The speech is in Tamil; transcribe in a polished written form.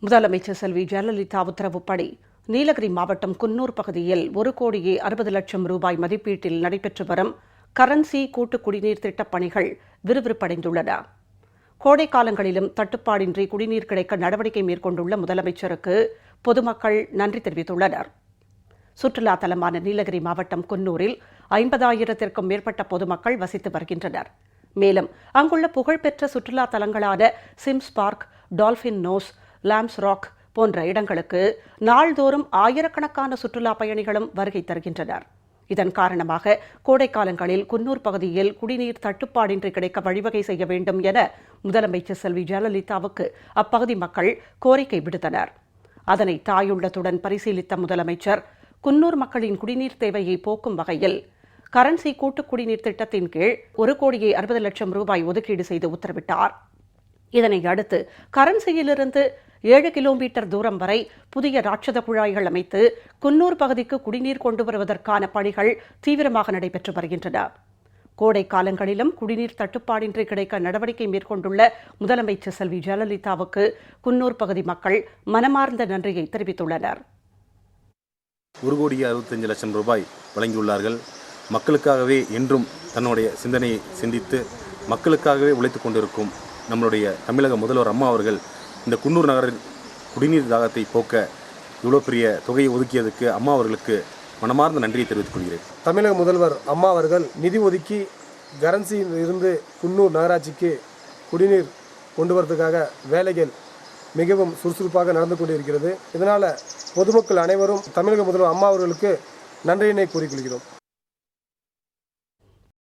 முதலமைச்சர் செல்வி ஜெயலலிதா உத்தரவுப்படி நீலகிரி மாவட்டம் குன்னூர் பகுதியில் 1,60,00,000 ரூபாய் மதிப்பீட்டில் நடைபெற்று வரும் கரன்சி கூட்டு குடிநீர் திட்டப் பணிகள் விறுவிறுப்படைந்துள்ளன. கோடை காலங்களிலும் தட்டுப்பாடின்றி குடிநீர் கிடைக்க நடவடிக்கை மேற்கொண்டுள்ள முதலமைச்சருக்கு பொதுமக்கள் நன்றி தெரிவித்துள்ளனர். சுற்றுலா தலமான நீலகிரி மாவட்டம் குன்னூரில் 50,000த்திற்கும் மேற்பட்ட பொதுமக்கள் வசித்து வருகின்றனர். மேலும் அங்குள்ள புகழ்பெற்ற சுற்றுலா தலங்களான Sims Park, Dolphin's Nose, Lamb's Rock போன்ற இடங்களுக்கு நாள்தோறும் ஆயிரக்கணக்கான சுற்றுலா பயணிகளும் வருகை தருகின்றனர். இதன் காரணமாக கோடை காலங்களில் குன்னூர் பகுதியில் குடிநீர் தட்டுப்பாடின்றி கிடைக்க வழிவகை செய்ய வேண்டும் என முதலமைச்சர் செல்வி ஜெயலலிதாவுக்கு அப்பகுதி மக்கள் கோரிக்கை விடுத்தனர். அதனை தாயுள்ளத்துடன் பரிசீலித்த முதலமைச்சர் குன்னூர் மக்களின் குடிநீர் தேவையை போக்கும் வகையில் கரன்சி கூட்டு குடிநீர் திட்டத்தின் கீழ் 1,60,00,000 ரூபாய் ஒதுக்கீடு செய்து உத்தரவிட்டார். இதனை அடுத்து கரன்சியிலிருந்து 7 கிலோமீட்டர் தூரம் வரை புதிய ராட்சத குழாய்கள் அமைத்து குன்னூர் பகுதிக்கு குடிநீர் கொண்டு வருவதற்கான பணிகள் தீவிரமாக நடைபெற்று வருகின்றன. கோடை காலங்களிலும் குடிநீர் தட்டுப்பாடின்றி கிடைக்க நடவடிக்கை மேற்கொண்டுள்ள முதலமைச்சர் செல்வி ஜெயலலிதாவுக்கு குன்னூர் பகுதி மக்கள் மனமார்ந்த நன்றியை தெரிவித்துள்ளனர். 1,65,00,000 ரூபாய் வழங்கியுள்ளார்கள். மக்களுக்காகவே என்றும் தன்னுடைய சிந்தனையை சிந்தித்து மக்களுக்காகவே உழைத்துக் கொண்டிருக்கும் நம்மளுடைய தமிழக முதல்வர் அம்மா அவர்கள் இந்த குன்னூர் நகரில் குடிநீர் தாகத்தை போக்க இவ்வளோ பெரிய தொகையை ஒதுக்கியதுக்கு அம்மா அவர்களுக்கு மனமார்ந்த நன்றியை தெரிவித்துக் கொள்கிறேன். தமிழக முதல்வர் அம்மா அவர்கள் நிதி ஒதுக்கி கரன்சியில் இருந்து குன்னூர் நகராட்சிக்கு குடிநீர் கொண்டு வரதுக்காக வேலைகள் மிகவும் சுறுசுறுப்பாக நடந்து கொண்டிருக்கிறது. இதனால் பொதுமக்கள் அனைவரும் தமிழக முதல்வர் அம்மா அவர்களுக்கு நன்றியினை கூறிக்கொள்கிறோம்.